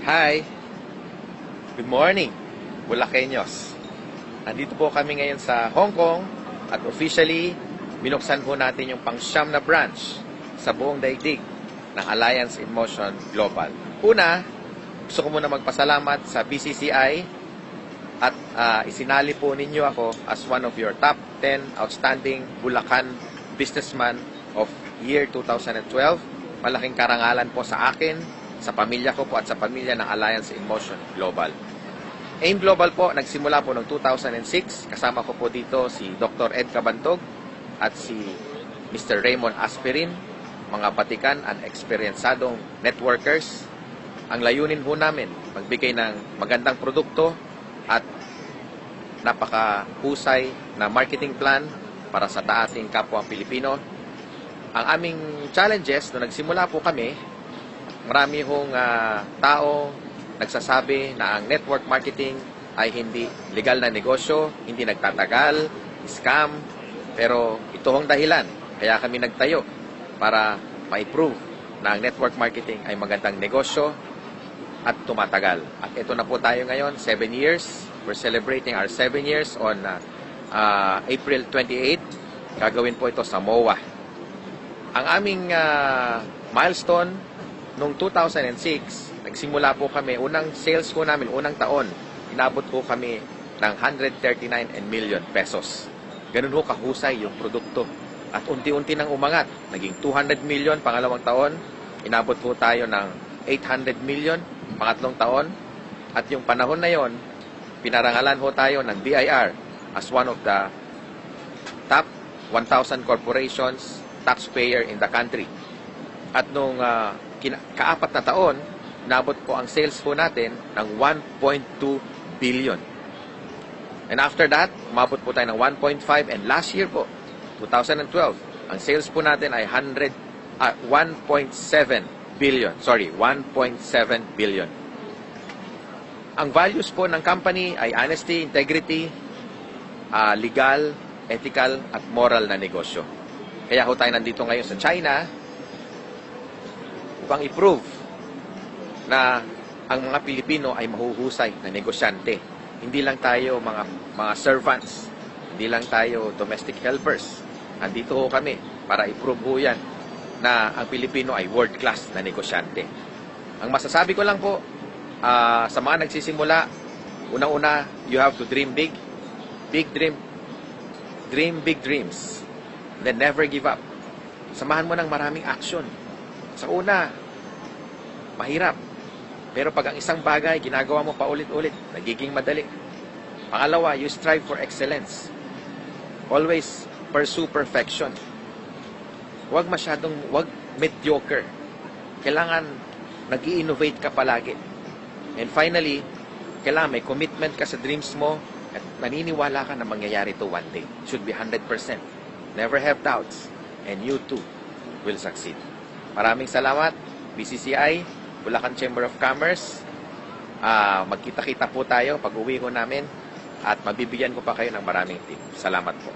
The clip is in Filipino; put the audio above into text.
Hi! Good morning, Bulakeños. Nandito po kami ngayon sa Hong Kong at officially binuksan po natin yung pang-siyam na branch sa buong daigdig ng Alliance in Motion Global. Una, gusto ko muna magpasalamat sa BCCI at isinali po ninyo ako as one of your top 10 outstanding Bulacan businessman of year 2012. Malaking karangalan po sa akin, sa pamilya ko po at sa pamilya ng Alliance in Motion Global. AIM Global po, nagsimula po noong 2006. Kasama ko po dito si Dr. Ed Cabantog at si Mr. Raymond Aspirin, mga batikan at eksperyensadong networkers. Ang layunin po namin, magbigay ng magandang produkto at napakahusay na marketing plan para sa ating kapwa Pilipino. Ang aming challenges, nung nagsimula po kami, marami hong tao nagsasabi na ang network marketing ay hindi legal na negosyo, hindi nagtatagal, scam. Pero ito hong dahilan, kaya kami nagtayo para ma-prove na ang network marketing ay magandang negosyo at tumatagal. At ito na po tayo ngayon, 7 years. We're celebrating our 7 years on April 28. Gagawin po ito sa MOA. Ang aming milestone, noong 2006, nagsimula po kami, unang sales po namin, unang taon, inabot po kami ng 139 million pesos. Ganun po kahusay yung produkto. At unti-unti nang umangat. Naging 200 million, pangalawang taon. Inabot po tayo ng 800 million, pangatlong taon. At yung panahon na yon, pinarangalan po tayo ng BIR as one of the top 1,000 corporations, taxpayer in the country. At nung kaapat na taon, nabot po ang sales po natin ng 1.2 billion. And after that, umabot po tayo ng 1.5 and last year po, 2012, ang sales po natin ay 1.7 billion. Sorry, 1.7 billion. Ang values po ng company ay honesty, integrity, legal, ethical, at moral na negosyo. Kaya ho tayo nandito ngayon sa China upang i-prove na ang mga Pilipino ay mahuhusay na negosyante. Hindi lang tayo mga servants, hindi lang tayo domestic helpers. Nandito ho kami para i-prove ho yan na ang Pilipino ay world-class na negosyante. Ang masasabi ko lang po, sa mga nagsisimula, unang-una, you have to dream big. Dream big dreams. Then never give up. Samahan mo ng maraming action. Sa una, mahirap. Pero pag ang isang bagay, ginagawa mo paulit-ulit, nagiging madali. Pangalawa, you strive for excellence. Always pursue perfection. Huwag mediocre. Kailangan nag-i-innovate ka palagi. And finally, kailangan may commitment ka sa dreams mo at naniniwala ka na mangyayari to one day. Should be 100%. Never have doubts. And you too will succeed. Maraming salamat, BCCI, Bulacan Chamber of Commerce. Magkita-kita po tayo pag uwi ko namin at mabibigyan ko pa kayo ng maraming tip. Salamat po.